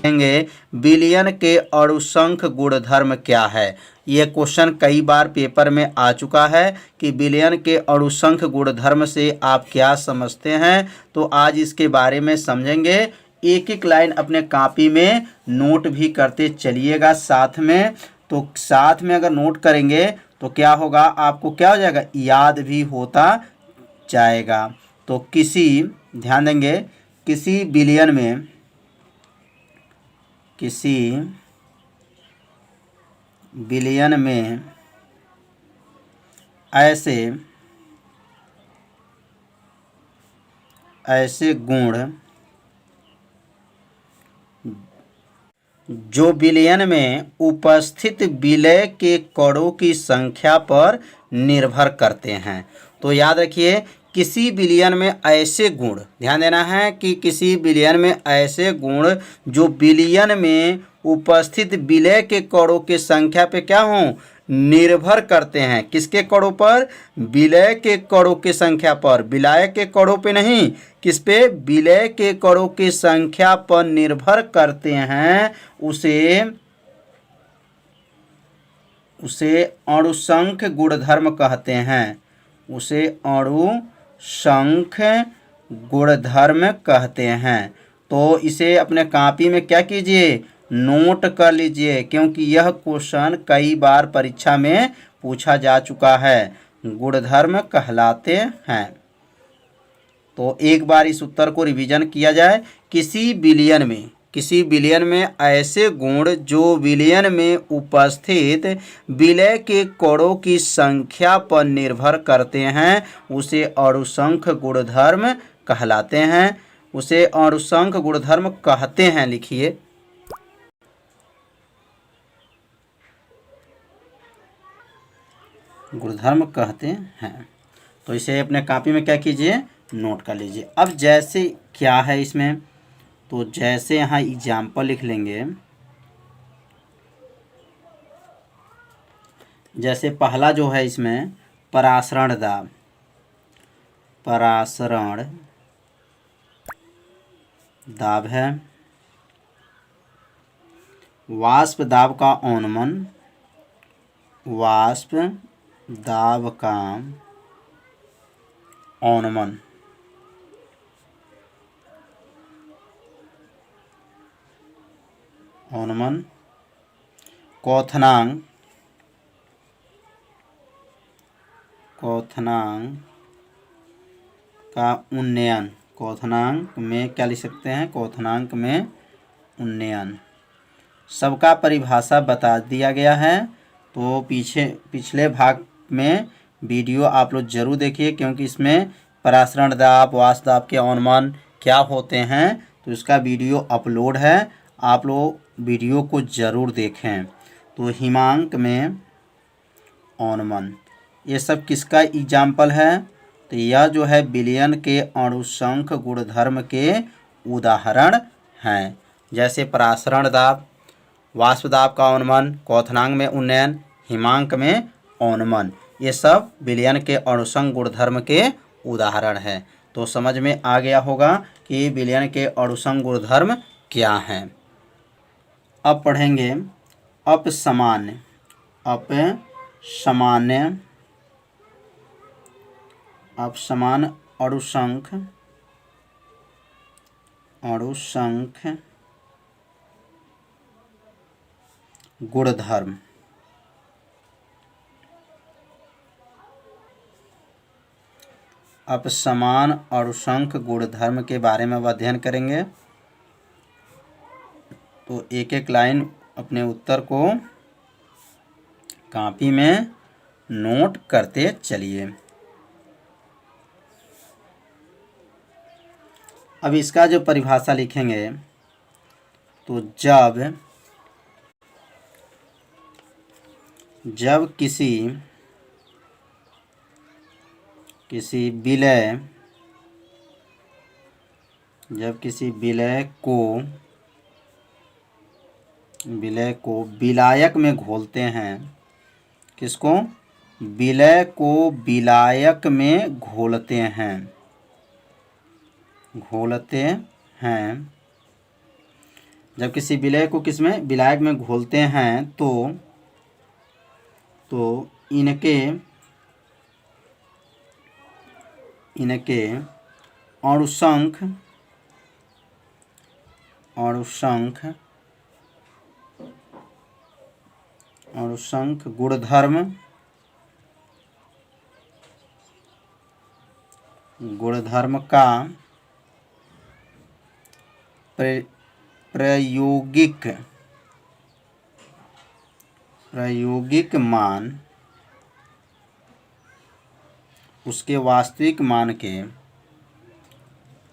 लिखेंगे विलयन के अणुसंख गुणधर्म क्या है। ये क्वेश्चन कई बार पेपर में आ चुका है कि विलयन के अणुसंख गुणधर्म से आप क्या समझते हैं। तो आज इसके बारे में समझेंगे। एक एक लाइन अपने कॉपी में नोट भी करते चलिएगा साथ में। तो साथ में अगर नोट करेंगे तो क्या होगा, आपको क्या हो जाएगा, याद भी होता जाएगा। तो ध्यान देंगे, किसी विलयन में ऐसे गुण जो विलयन में उपस्थित विलय के कणों की संख्या पर निर्भर करते हैं। तो याद रखिए, किसी विलयन में ऐसे गुण, ध्यान देना है कि किसी विलयन में ऐसे गुण जो विलयन में उपस्थित विलय के कणों की संख्या पे क्या हों, निर्भर करते हैं। किसके कणों पर, विलय के कणों की संख्या पर, विलायक के कणों पे नहीं, किस पे, विलय के कणों की संख्या पर निर्भर करते हैं, उसे अणुसंख गुणधर्म कहते हैं। उसे अणुसंख गुणधर्म कहते हैं। तो इसे अपने कॉपी में क्या कीजिए, नोट कर लीजिए, क्योंकि यह क्वेश्चन कई बार परीक्षा में पूछा जा चुका है। गुणधर्म कहलाते हैं। तो एक बार इस उत्तर को रिवीजन किया जाए। किसी विलयन में ऐसे गुण जो विलयन में उपस्थित विलय के कणों की संख्या पर निर्भर करते हैं, उसे अणुसंख गुणधर्म कहलाते हैं। उसे अणुसंख गुणधर्म कहते हैं, लिखिए। गुणधर्म कहते हैं। तो इसे अपने कॉपी में क्या कीजिए, नोट कर लीजिए। अब जैसे क्या है इसमें, तो जैसे यहाँ एग्जाम्पल लिख लेंगे। जैसे पहला जो है इसमें परासरण दाब है। वाष्प दाब का अवनमन, क्वथनांक का उन्नयन। क्वथनांक में क्या लिख सकते हैं, क्वथनांक में उन्नयन। सबका परिभाषा बता दिया गया है। तो पिछले भाग में वीडियो आप लोग जरूर देखिए, क्योंकि इसमें परासरण दाब, वाष्प दाब के अवनमन क्या होते हैं, तो इसका वीडियो अपलोड है। आप लोग वीडियो को ज़रूर देखें। तो हिमांक में अवनमन, ये सब किसका एग्जाम्पल है, तो यह जो है विलयन के अणुसंख गुणधर्म के उदाहरण हैं। जैसे परासरण दाब, वाष्प दाब का अवनमन, क्वथनांक में उन्नयन, हिमांक में अवनमन, ये सब विलयन के अणुसंख गुणधर्म के उदाहरण हैं। तो समझ में आ गया होगा कि विलयन के अणुसंख गुणधर्म क्या हैं। अब पढ़ेंगे अपसामान्य अणुसंख गुणधर्म। अपसमान अणुसंख गुणधर्म के बारे में अब अध्ययन करेंगे। तो एक एक लाइन अपने उत्तर को कॉपी में नोट करते चलिए। अब इसका जो परिभाषा लिखेंगे, तो जब किसी विलय को विलायक में घोलते हैं, किसको, विलय को विलायक में घोलते हैं, जब किसी विलय को किसमें विलायक में घोलते हैं तो इनके अणुसंख गुणधर्म का प्रायोगिक मान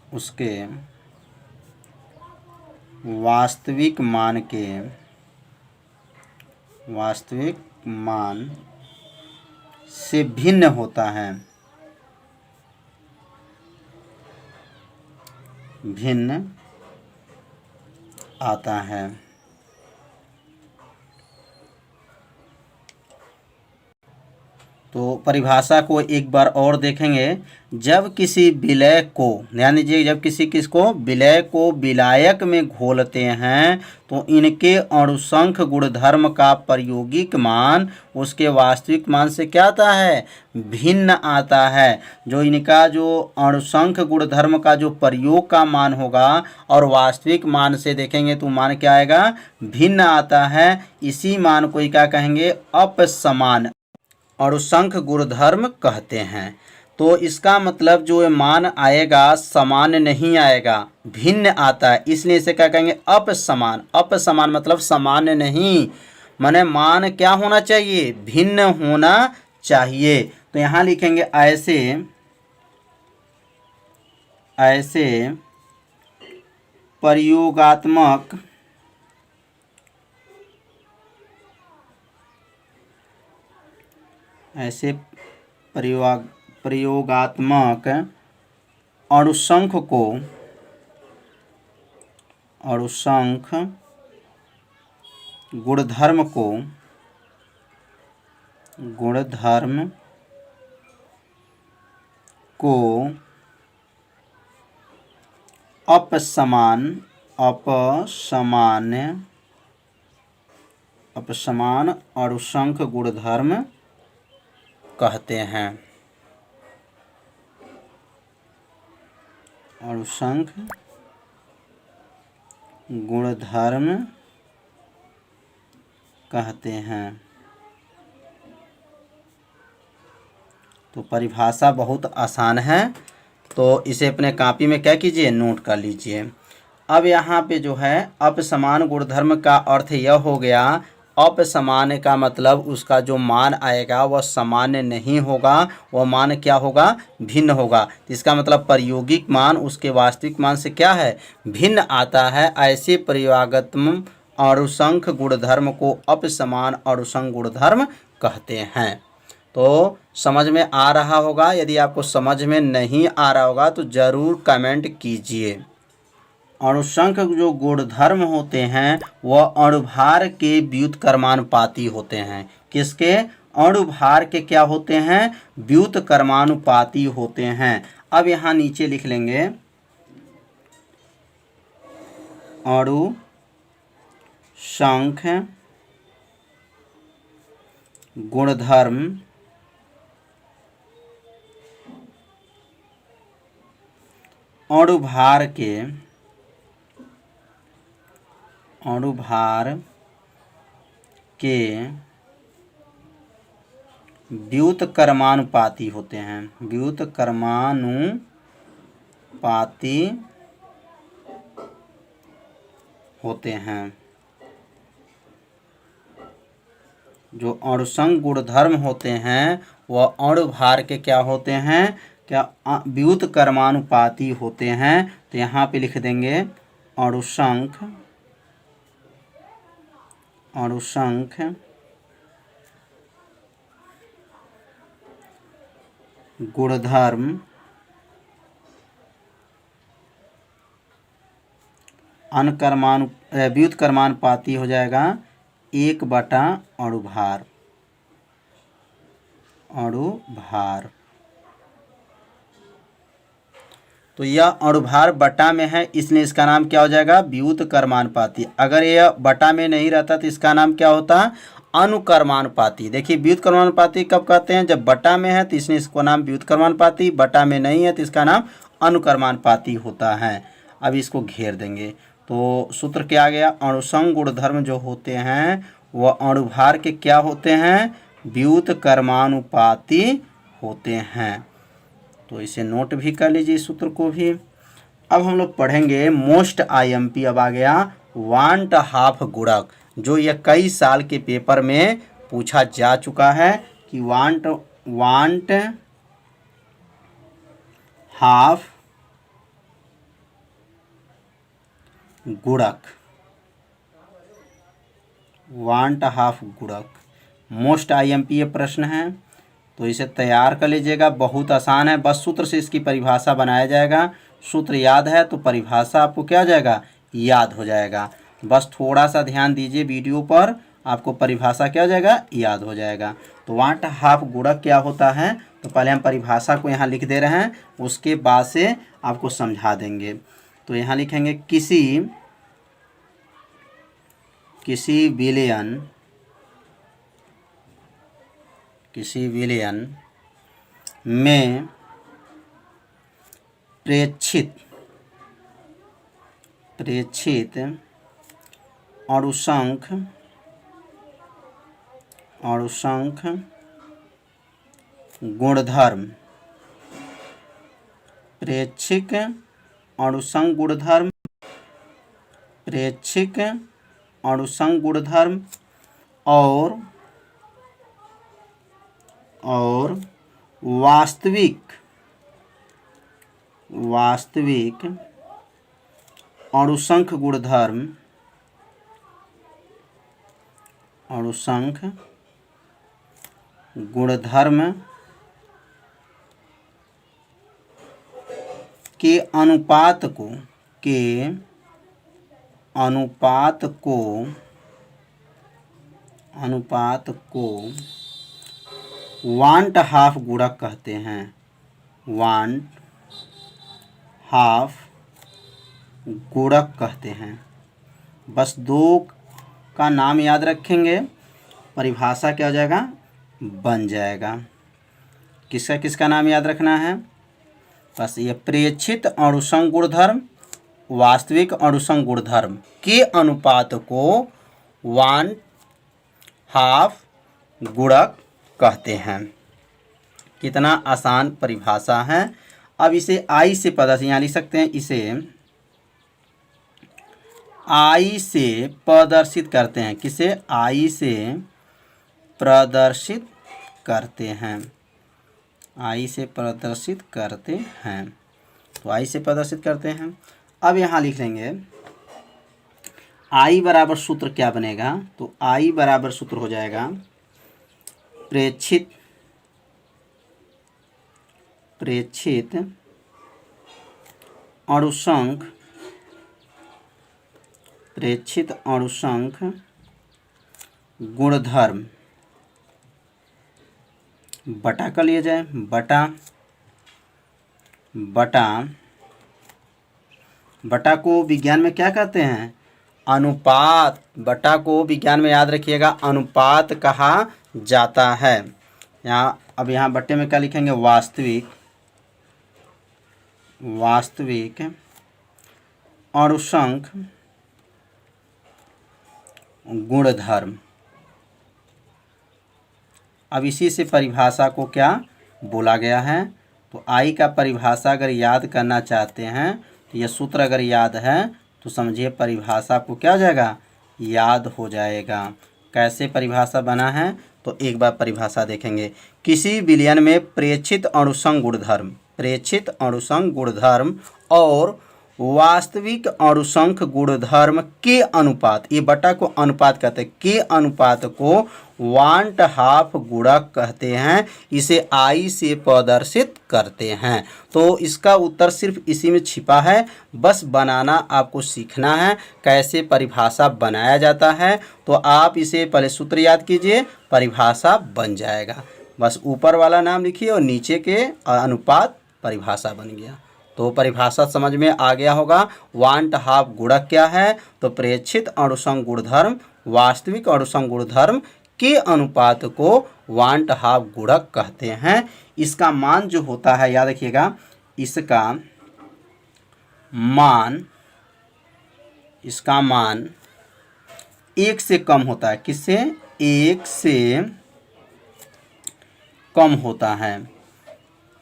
उसके वास्तविक मान से भिन्न होता है, भिन्न आता है। तो परिभाषा को एक बार और देखेंगे। जब किसी विलय को, ध्यान दीजिए, जब किसको विलय को विलायक में घोलते हैं तो इनके अणुसंख गुणधर्म का प्रायोगिक मान उसके वास्तविक मान से क्या आता है, भिन्न आता है। जो इनका जो अणुसंख गुणधर्म का जो प्रयोग का मान होगा और वास्तविक मान से देखेंगे तो मान क्या आएगा, भिन्न आता है। इसी मान को क्या कहेंगे, अपसमान अणुसंख गुणधर्म कहते हैं। तो इसका मतलब जो मान आएगा समान नहीं आएगा, भिन्न आता है, इसलिए इसे क्या कहेंगे, अपसमान। अपसमान मतलब समान नहीं, माने मान क्या होना चाहिए, भिन्न होना चाहिए। तो यहाँ लिखेंगे ऐसे प्रयोगात्मक अणुसंख गुणधर्म को अपसमान अणुसंख गुणधर्म कहते हैं। अणुसंख गुणधर्म कहते हैं। तो परिभाषा बहुत आसान है, तो इसे अपने कॉपी में क्या कीजिए, नोट कर लीजिए। अब यहाँ पे जो है अपसमान गुणधर्म का अर्थ यह हो गया, अपसमान का मतलब उसका जो मान आएगा वह सामान्य नहीं होगा, वह मान क्या होगा, भिन्न होगा। इसका मतलब प्रायोगिक मान उसके वास्तविक मान से क्या है, भिन्न आता है। ऐसे प्रयोगात्मक अणुसंख गुणधर्म को अपसमान अणुसंख गुणधर्म कहते हैं। तो समझ में आ रहा होगा। यदि आपको समझ में नहीं आ रहा होगा तो ज़रूर कमेंट कीजिए। अणुसंख जो गुणधर्म होते हैं वह अणुभार के व्युत्क्रमानुपाती होते हैं। किसके, अणुभार के क्या होते हैं, व्युत्क्रमानुपाती होते हैं। अब यहाँ नीचे लिख लेंगे अणुसंख गुणधर्म अणुभार के व्युत्क्रमानुपाती होते हैं, व्युत्क्रमानुपाती होते हैं। जो अणुसंख गुणधर्म होते हैं वह अणुभार के क्या होते हैं, क्या व्युत्क्रमानुपाती होते हैं। तो यहाँ पे लिख देंगे अणुसंख गुणधर्म व्युत्क्रमानुपाती हो जाएगा 1/अणुभार। तो यह अणुभार बटा में है, इसलिए इसका नाम क्या हो जाएगा, व्युत्क्रमानुपाती। अगर यह बटा में नहीं रहता तो इसका नाम क्या होता, अनुक्रमानुपाती। देखिए व्युत्क्रमानुपाती कब कहते हैं, जब बटा में है तो इसलिए इसको नाम व्युत्क्रमानुपाती, बटा में नहीं है तो इसका नाम अनुक्रमानुपाती होता है। अब इसको घेर देंगे तो सूत्र क्या आ गया, अणुसंग गुणधर्म जो होते हैं वह अणुभार के क्या होते हैं, व्युत्क्रमानुपाती होते हैं। तो इसे नोट भी कर लीजिए इस सूत्र को भी। अब हम लोग पढ़ेंगे मोस्ट आईएमपी। अब आ गया वांट हाफ गुणक, जो यह कई साल के पेपर में पूछा जा चुका है कि वांट हाफ गुणक, वांट हाफ गुणक मोस्ट आईएमपी ये प्रश्न है। तो इसे तैयार कर लीजिएगा, बहुत आसान है, बस सूत्र से इसकी परिभाषा बनाया जाएगा। सूत्र याद है तो परिभाषा आपको क्या हो जाएगा, याद हो जाएगा। बस थोड़ा सा ध्यान दीजिए वीडियो पर, आपको परिभाषा क्या हो जाएगा, याद हो जाएगा। तो वांट हाफ गुणक क्या होता है, तो पहले हम परिभाषा को यहाँ लिख दे रहे हैं, उसके बाद से आपको समझा देंगे। तो यहाँ लिखेंगे किसी विलयन में प्रेक्षित अणुसंख गुणधर्म, प्रेक्षिक अणुसंख गुणधर्म और वास्तविक अणुसंख गुणधर्म के अनुपात को वांट हाफ गुणक कहते हैं। वांट हाफ गुणक कहते हैं। बस दो का नाम याद रखेंगे, परिभाषा क्या हो जाएगा, बन जाएगा। किसका नाम याद रखना है, बस ये प्रेक्षित अणुसंख गुणधर्म, वास्तविक अणुसंख गुणधर्म के अनुपात को वांट हाफ गुणक कहते हैं। कितना आसान परिभाषा है। अब इसे आई से प्रदर्शित, यहाँ लिख सकते हैं, इसे आई से प्रदर्शित करते हैं। किसे, आई से प्रदर्शित करते हैं, आई से प्रदर्शित करते हैं। तो आई से प्रदर्शित करते हैं। अब यहाँ लिख लेंगे आई बराबर सूत्र क्या बनेगा, तो आई बराबर सूत्र हो जाएगा प्रेक्षित अणुसंख गुणधर्म बटा कर लिया जाए, बटा को विज्ञान में क्या कहते हैं, अनुपात। बटा को विज्ञान में याद रखिएगा अनुपात कहा जाता है। अब यहाँ बट्टे में क्या लिखेंगे, वास्तविक अणुसंख गुणधर्म। अब इसी से परिभाषा को क्या बोला गया है, तो आई का परिभाषा अगर याद करना चाहते हैं तो यह सूत्र अगर याद है तो समझिए परिभाषा आपको क्या हो जाएगा, याद हो जाएगा। कैसे परिभाषा बना है, तो एक बार परिभाषा देखेंगे। किसी विलयन में प्रेक्षित अणुसंख गुणधर्म और वास्तविक अणुसंख गुणधर्म के अनुपात, ये बटा को अनुपात कहते हैं, के अनुपात को वांट हाफ गुणक कहते हैं। इसे आई से प्रदर्शित करते हैं। तो इसका उत्तर सिर्फ इसी में छिपा है, बस बनाना आपको सीखना है, कैसे परिभाषा बनाया जाता है। तो आप इसे पहले सूत्र याद कीजिए, परिभाषा बन जाएगा। बस ऊपर वाला नाम लिखिए और नीचे के अनुपात परिभाषा बन गया। तो परिभाषा समझ में आ गया होगा। वांट हाफ गुणक क्या है? तो प्रेक्षित अणुसंग गुणधर्म वास्तविक अणुसंग गुणधर्म के अनुपात को वांट हाफ गुणक कहते हैं। इसका मान जो होता है, याद रखिएगा, इसका मान 1 से कम होता है। किससे? 1 से कम होता है।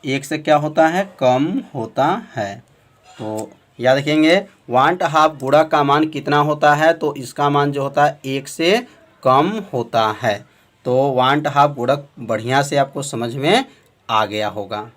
1 से क्या होता है? कम होता है। तो याद रखेंगे, वांट हाफ गुणक का मान कितना होता है? तो इसका मान जो होता है 1 से कम होता है। तो वांट हाफ गुणक बढ़िया से आपको समझ में आ गया होगा।